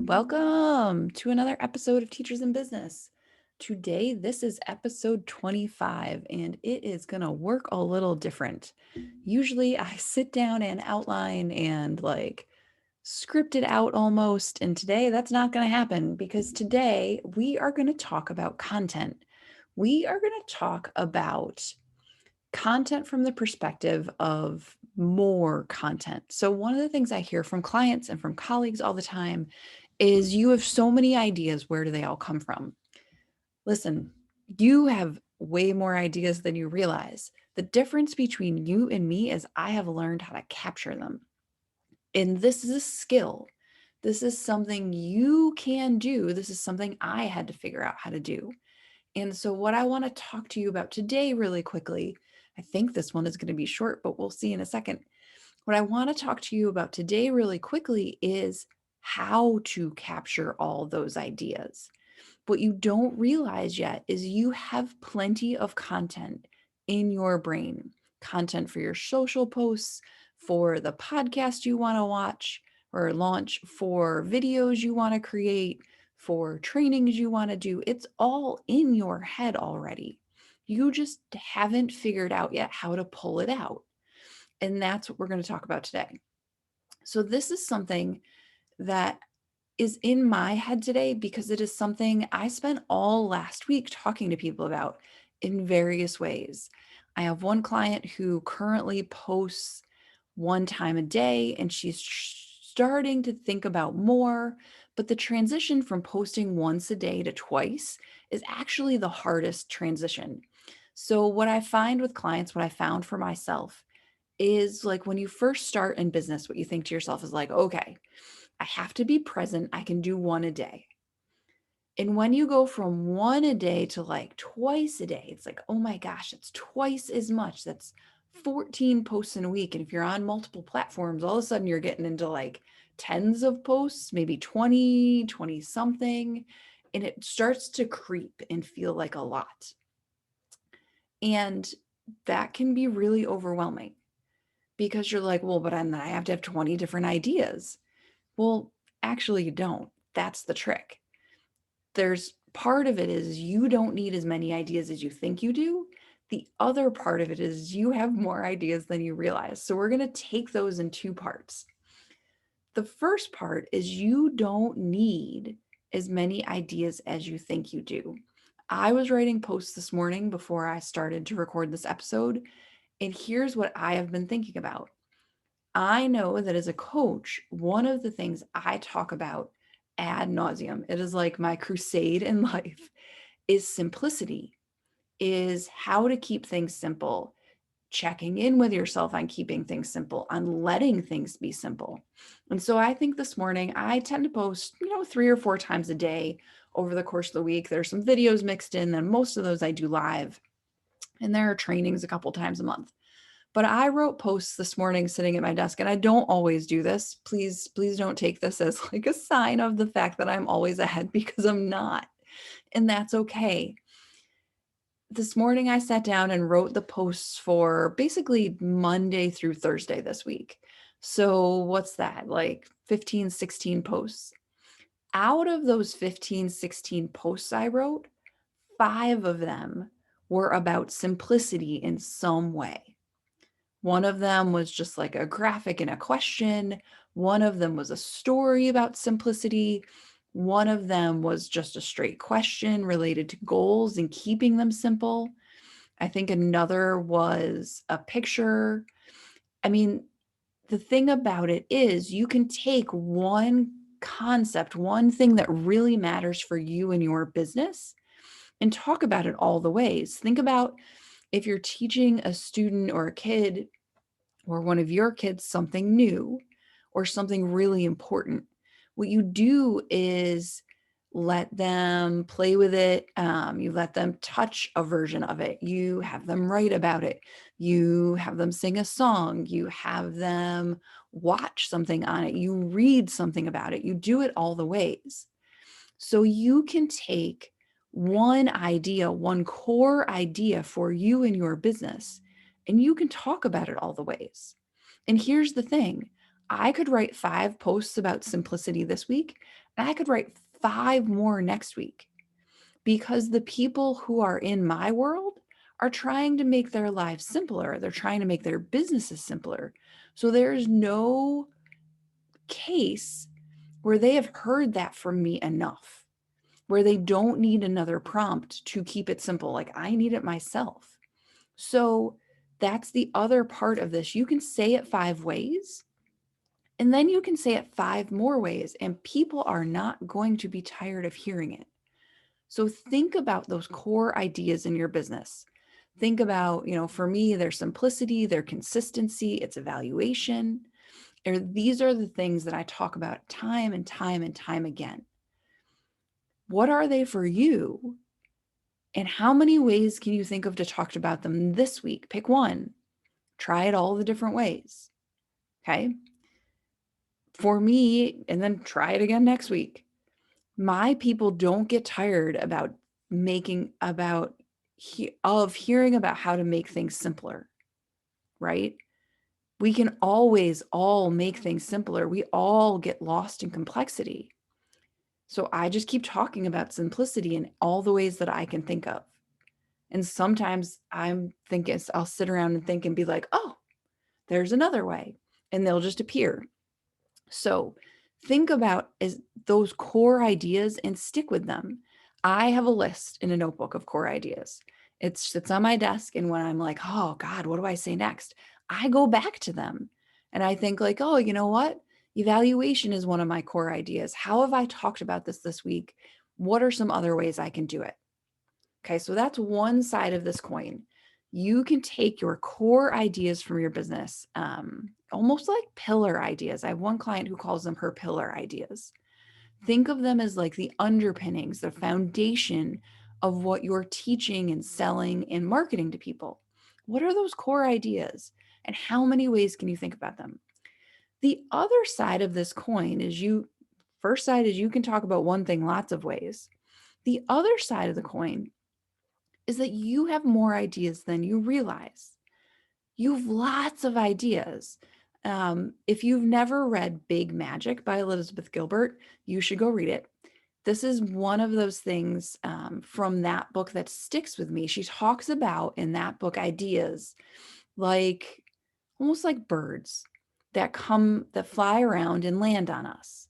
Welcome to another episode of Teachers in Business. Today, this is episode 25, and it is going to work a little different. Usually, I sit down and outline and script it out almost, and today that's not going to happen because today we are going to talk about content. We are going to talk about content from the perspective of more content. So, one of the things I hear from clients and from colleagues all the time is you have so many ideas. Where do they all come from? Listen, you have way more ideas than you realize. The difference between you and me is I have learned how to capture them. And this is a skill. This is something you can do. This is something I had to figure out how to do. And so, what I want to talk to you about today, really quickly, I think this one is going to be short, but we'll see in a second. What I want to talk to you about today, really quickly, is how to capture all those ideas. What you don't realize yet is you have plenty of content in your brain, content for your social posts, for the podcast you want to watch or launch, for videos you want to create, for trainings you want to do. It's all in your head already. You just haven't figured out yet how to pull it out. And that's what we're going to talk about today. So, this is something that is in my head today because it is something I spent all last week talking to people about in various ways. I have one client who currently posts one time a day, and she's starting to think about more. But the transition from posting once a day to twice is actually the hardest transition. So, what I find with clients, what I found for myself is like when you first start in business, what you think to yourself is like, okay, I have to be present. I can do one a day. And when you go from one a day to like twice a day, it's like, oh my gosh, it's twice as much. That's 14 posts in a week. And if you're on multiple platforms, all of a sudden you're getting into like tens of posts, maybe 20, 20 something. And it starts to creep and feel like a lot. And that can be really overwhelming because you're like, well, but then I have to have 20 different ideas. Well, actually, you don't. That's the trick. There's part of it is you don't need as many ideas as you think you do. The other part of it is you have more ideas than you realize. So we're going to take those in two parts. The first part is you don't need as many ideas as you think you do. I was writing posts this morning before I started to record this episode, and here's what I have been thinking about. I know that as a coach, one of the things I talk about ad nauseum, it is like my crusade in life, is simplicity, is how to keep things simple, checking in with yourself on keeping things simple, on letting things be simple. And so I think this morning I tend to post, 3 or 4 times a day over the course of the week. There's some videos mixed in, and most of those I do live, and there are trainings a couple times a month. But I wrote posts this morning sitting at my desk, and I don't always do this. Please don't take this as like a sign of the fact that I'm always ahead because I'm not. And that's okay. This morning I sat down and wrote the posts for basically Monday through Thursday this week. So what's that? Like 15, 16 posts. Out of those 15, 16 posts I wrote, 5 of them were about simplicity in some way. One of them was just like a graphic and a question. One of them was a story about simplicity. One of them was just a straight question related to goals and keeping them simple. I think another was a picture. I mean, the thing about it is you can take one concept, one thing that really matters for you and your business, and talk about it all the ways. Think about if you're teaching a student or a kid or one of your kids something new or something really important. What you do is let them play with it. You let them touch a version of it. You have them write about it. You have them sing a song. You have them watch something on it. You read something about it. You do it all the ways. So you can take one idea, one core idea for you and your business, and you can talk about it all the ways. And here's the thing. I could write 5 posts about simplicity this week, and I could write 5 more next week because the people who are in my world are trying to make their lives simpler. They're trying to make their businesses simpler. So there's no case where they have heard that from me enough, where they don't need another prompt to keep it simple. Like I need it myself. So that's the other part of this. You can say it 5 ways, and then you can say it 5 more ways, and people are not going to be tired of hearing it. So think about those core ideas in your business. Think about, for me, their simplicity, their consistency, its evaluation. Or these are the things that I talk about time and time and time again. What are they for you? And how many ways can you think of to talk about them this week? Pick one. Try it all the different ways. Okay. For me, and then try it again next week. My people don't get tired about hearing about how to make things simpler, right? We can always all make things simpler. We all get lost in complexity. So I just keep talking about simplicity in all the ways that I can think of. And sometimes I'm thinking, I'll sit around and think and be like, oh, there's another way. And they'll just appear. So think about those core ideas and stick with them. I have a list in a notebook of core ideas. It sits on my desk. And when I'm like, oh God, what do I say next? I go back to them and I think like, oh, you know what? Evaluation is one of my core ideas. How have I talked about this week? What are some other ways I can do it? Okay, so that's one side of this coin. You can take your core ideas from your business, almost like pillar ideas. I have one client who calls them her pillar ideas. Think of them as like the underpinnings, the foundation of what you're teaching and selling and marketing to people. What are those core ideas? And how many ways can you think about them? The other side of this coin is first side is you can talk about one thing lots of ways. The other side of the coin is that you have more ideas than you realize. You have lots of ideas. If you've never read Big Magic by Elizabeth Gilbert, you should go read it. This is one of those things from that book that sticks with me. She talks about in that book ideas like almost like birds that fly around and land on us.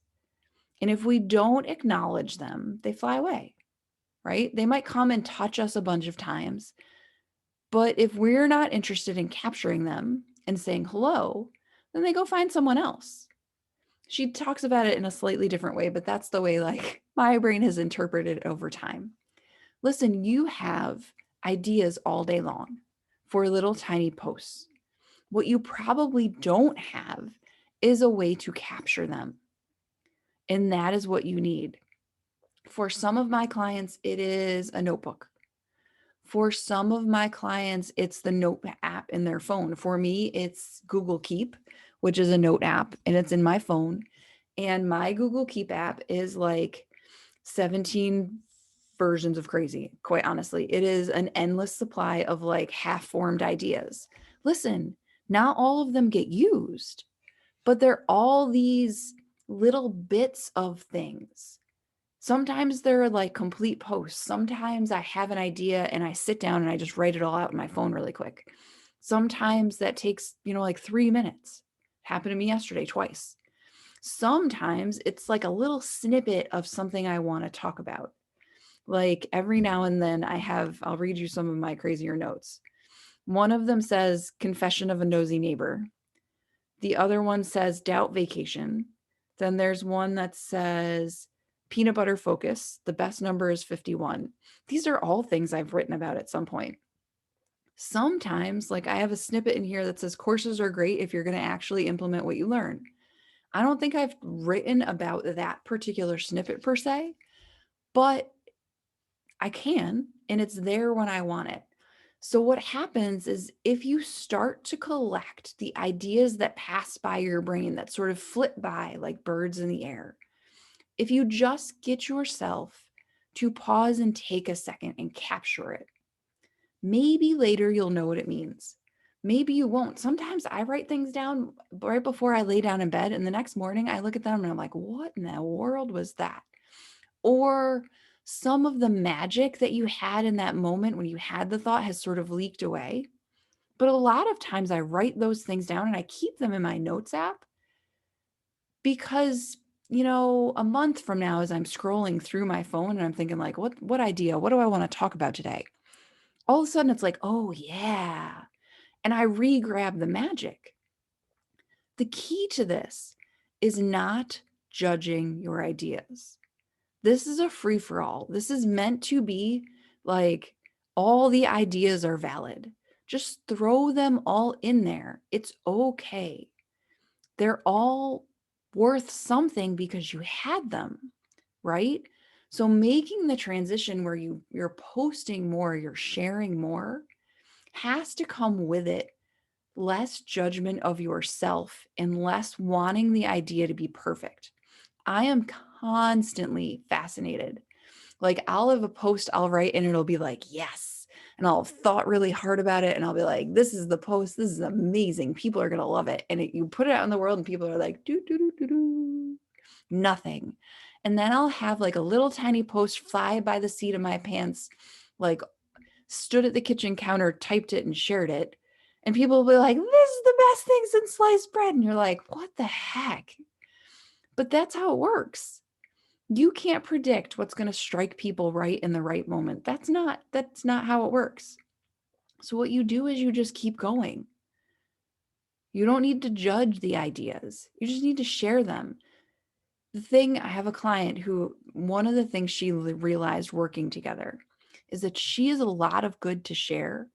And if we don't acknowledge them, they fly away, right? They might come and touch us a bunch of times, but if we're not interested in capturing them and saying hello, then they go find someone else. She talks about it in a slightly different way, but that's the way like my brain has interpreted it over time. Listen, you have ideas all day long for little tiny posts. What you probably don't have is a way to capture them. And that is what you need. For some of my clients, it is a notebook. For some of my clients, it's the note app in their phone. For me, it's Google Keep, which is a note app, and it's in my phone. And my Google Keep app is like 17 versions of crazy, quite honestly. It is an endless supply of like half-formed ideas. Listen, not all of them get used, but they're all these little bits of things. Sometimes they're like complete posts. Sometimes I have an idea and I sit down and I just write it all out in my phone really quick. Sometimes that takes, like 3 minutes. Happened to me yesterday twice. Sometimes it's like a little snippet of something I want to talk about. Like every now and then I'll read you some of my crazier notes. One of them says confession of a nosy neighbor. The other one says doubt vacation. Then there's one that says peanut butter focus. The best number is 51. These are all things I've written about at some point. Sometimes, like I have a snippet in here that says courses are great if you're going to actually implement what you learn. I don't think I've written about that particular snippet per se, but I can, and it's there when I want it. So what happens is if you start to collect the ideas that pass by your brain that sort of flit by like birds in the air, if you just get yourself to pause and take a second and capture it, maybe later you'll know what it means. Maybe you won't. Sometimes I write things down right before I lay down in bed, and the next morning I look at them and I'm like, what in the world was that? Or some of the magic that you had in that moment when you had the thought has sort of leaked away. But a lot of times I write those things down and I keep them in my notes app because, a month from now, as I'm scrolling through my phone and I'm thinking like, what idea? What do I want to talk about today? All of a sudden it's like, oh yeah. And I re-grab the magic. The key to this is not judging your ideas. This is a free for all. This is meant to be like all the ideas are valid. Just throw them all in there. It's okay. They're all worth something because you had them, right? So making the transition where you're posting more, you're sharing more has to come with it less judgment of yourself and less wanting the idea to be perfect. I am constantly fascinated. Like I'll have a post I'll write and it'll be like, yes. And I'll have thought really hard about it. And I'll be like, this is the post. This is amazing. People are going to love it. And you put it out in the world and people are like, do, do, do, do, do. Nothing. And then I'll have like a little tiny post fly by the seat of my pants, like stood at the kitchen counter, typed it and shared it. And people will be like, this is the best thing since sliced bread. And you're like, what the heck? But that's how it works. You can't predict what's going to strike people right in the right moment. That's not how it works. So what you do is you just keep going. You don't need to judge the ideas. You just need to share them. I have a client who one of the things she realized working together is that she has a lot of good to share.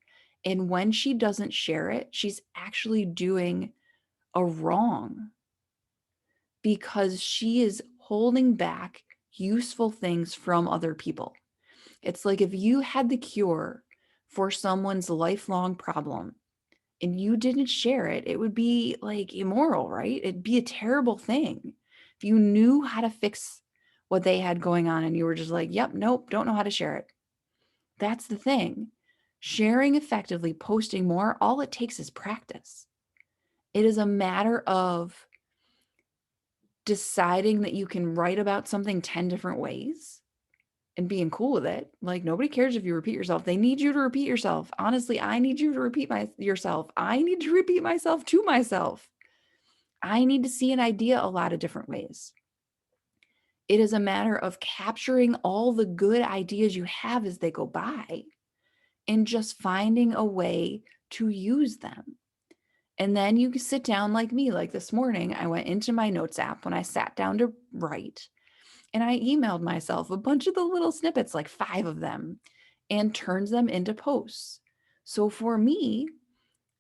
And when she doesn't share it, she's actually doing a wrong because she is holding back useful things from other people. It's like if you had the cure for someone's lifelong problem and you didn't share it, it would be like immoral, right? It'd be a terrible thing. If you knew how to fix what they had going on and you were just like, yep, nope, don't know how to share it. That's the thing. Sharing effectively, posting more, all it takes is practice. It is a matter of deciding that you can write about something 10 different ways and being cool with it. Like nobody cares if you repeat yourself. They need you to repeat yourself. Honestly, I need you to repeat yourself. I need to repeat myself to myself. I need to see an idea a lot of different ways. It is a matter of capturing all the good ideas you have as they go by and just finding a way to use them. And then you can sit down like me, like this morning, I went into my notes app when I sat down to write and I emailed myself a bunch of the little snippets, like 5 of them, and turns them into posts. So for me,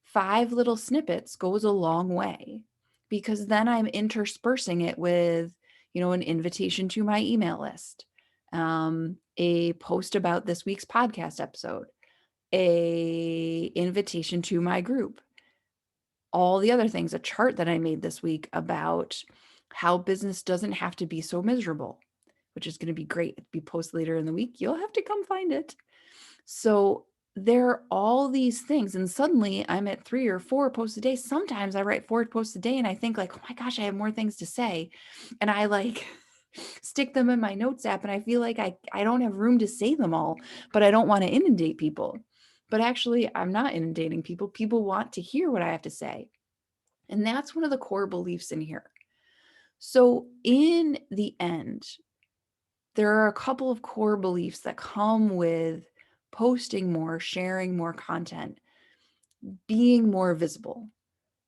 5 little snippets goes a long way because then I'm interspersing it with, an invitation to my email list, a post about this week's podcast episode, a invitation to my group, all the other things, a chart that I made this week about how business doesn't have to be so miserable, which is going to be great. It'll be posted later in the week. You'll have to come find it. So there are all these things. And suddenly I'm at 3 or 4 posts a day. Sometimes I write 4 posts a day and I think like, oh my gosh, I have more things to say. And I like stick them in my notes app and I feel like I don't have room to say them all, but I don't want to inundate people. But actually, I'm not inundating people. People want to hear what I have to say. And that's one of the core beliefs in here. So in the end, there are a couple of core beliefs that come with posting more, sharing more content, being more visible.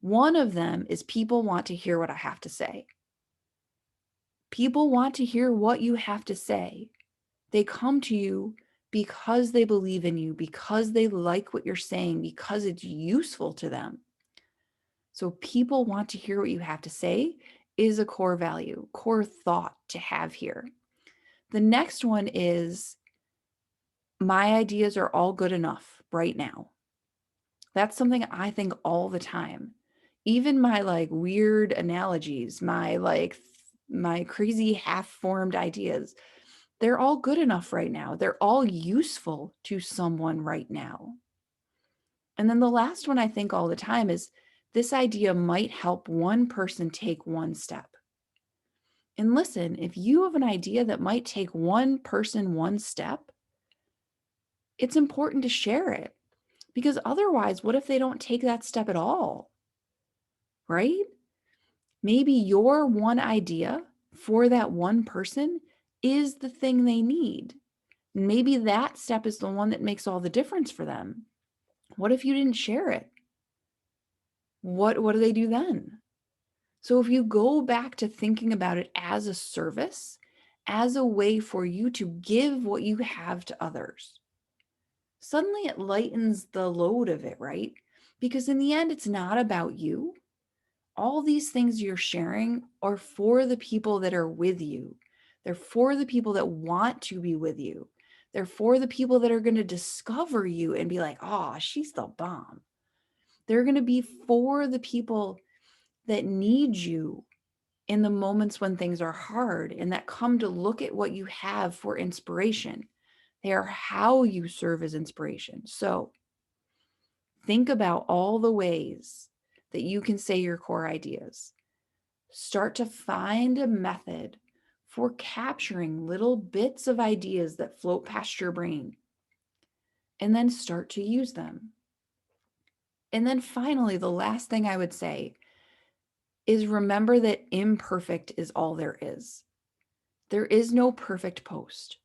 One of them is people want to hear what I have to say. People want to hear what you have to say. They come to you because they believe in you, because they like what you're saying, because it's useful to them. So people want to hear what you have to say is a core value, core thought to have here. The next one is my ideas are all good enough right now. That's something I think all the time. Even my like weird analogies, my crazy half-formed ideas, they're all good enough right now. They're all useful to someone right now. And then the last one I think all the time is this idea might help one person take one step. And listen, if you have an idea that might take one person one step, it's important to share it because otherwise, what if they don't take that step at all? Right? Maybe your one idea for that one person is the thing they need. Maybe that step is the one that makes all the difference for them. What if you didn't share it? What do they do then? So if you go back to thinking about it as a service, as a way for you to give what you have to others, suddenly it lightens the load of it, right? Because in the end, it's not about you. All these things you're sharing are for the people that are with you. They're for the people that want to be with you. They're for the people that are going to discover you and be like, oh, she's the bomb. They're going to be for the people that need you in the moments when things are hard and that come to look at what you have for inspiration. They are how you serve as inspiration. So think about all the ways that you can say your core ideas. Start to find a method for capturing little bits of ideas that float past your brain, and then start to use them. And then finally, the last thing I would say is remember that imperfect is all there is. There is no perfect post.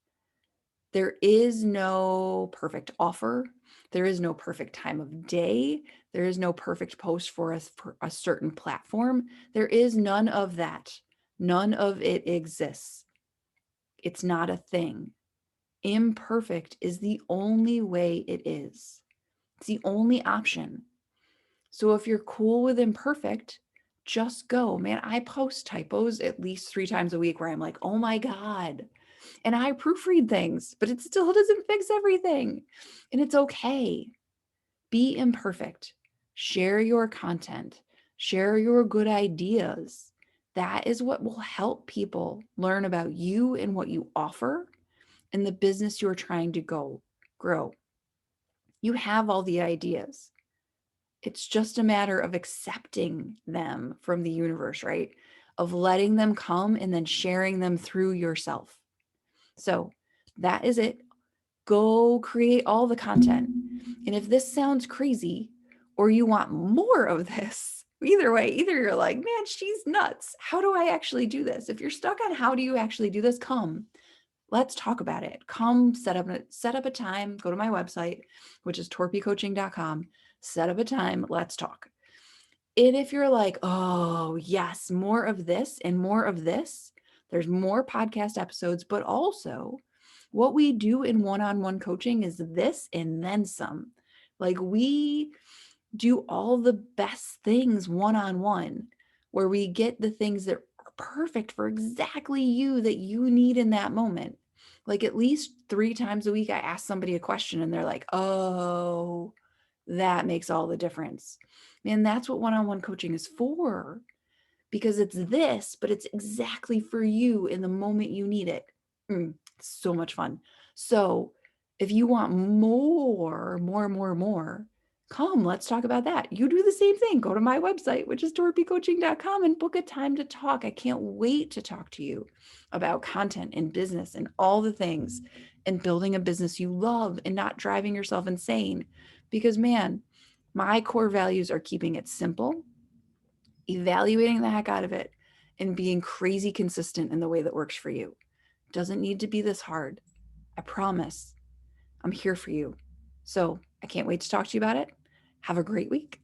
There is no perfect offer. There is no perfect time of day. There is no perfect post for a certain platform. There is none of that. None of it exists. It's not a thing. Imperfect is the only way it is. It's the only option. So if you're cool with imperfect, just go. Man, I post typos at least 3 times a week where I'm like, oh my God. And I proofread things, but it still doesn't fix everything. And it's okay. Be imperfect. Share your content. Share your good ideas. That is what will help people learn about you and what you offer and the business you're trying to grow. You have all the ideas. It's just a matter of accepting them from the universe, right? Of letting them come and then sharing them through yourself. So that is it. Go create all the content. And if this sounds crazy or you want more of this, either way, either you're like, man, she's nuts. How do I actually do this? If you're stuck on how do you actually do this, come. Let's talk about it. Come set up a time, go to my website, which is torpycoaching.com, set up a time, let's talk. And if you're like, oh, yes, more of this and more of this, there's more podcast episodes, but also what we do in one-on-one coaching is this and then some. Like we do all the best things one-on-one, where we get the things that are perfect for exactly you that you need in that moment. Like at least 3 times a week, I ask somebody a question and they're like, oh, that makes all the difference. Man, that's what one-on-one coaching is for, because it's this, but it's exactly for you in the moment you need it. It's so much fun. So if you want more, come, let's talk about that. You do the same thing. Go to my website, which is torpycoaching.com, and book a time to talk. I can't wait to talk to you about content and business and all the things and building a business you love and not driving yourself insane. Because man, my core values are keeping it simple, evaluating the heck out of it, and being crazy consistent in the way that works for you. Doesn't need to be this hard. I promise. I'm here for you. So I can't wait to talk to you about it. Have a great week.